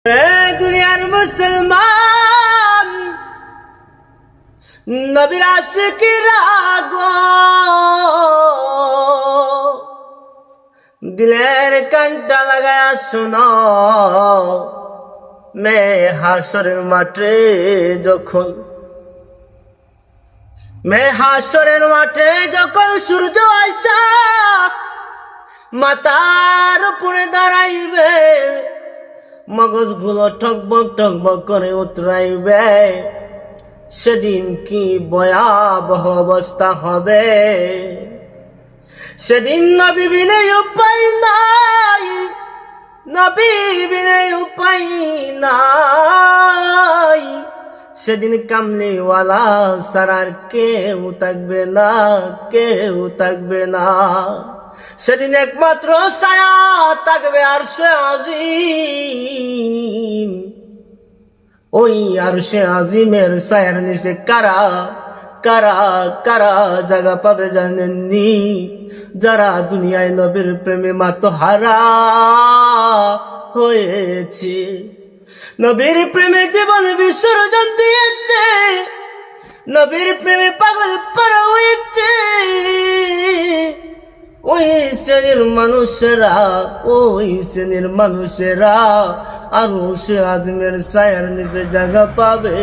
দুনিয়ার মুসলমান নবীর আশিকরা গো, দিলের কানটা লাগায়া শোনো, হাসরের মাঠে যখন সূর্য আইসা মাথার উপরে দাঁড়াইবে, মগজ গুলো টকবক করে উতরাইবে, সেদিন কি ভয়াবহ অবস্থা হবে। সেদিন নবী বিনে উপায় নাই, নবী বিনে উপায় নাই। সেদিন কামলিওয়ালা সারার কেউ থাকবে না। সেদিন একমাত্র ছায়া থাকবে আরশে আজিম। ওই আরশে আজিমের ছায়ার নিচে কারা জায়গা পাবে জানেননি? যারা দুনিয়ায় নবীর প্রেমে মাতোহারা হয়েছে, নবীর প্রেমে জীবন বিসর্জন দিয়েছে, নবীর প্রেমে পাগল পারা হয়েছে। ওই শ্রেণীর মানুষেরা আরশে আজিমের ছায়ার নিচে জায়গা পাবে।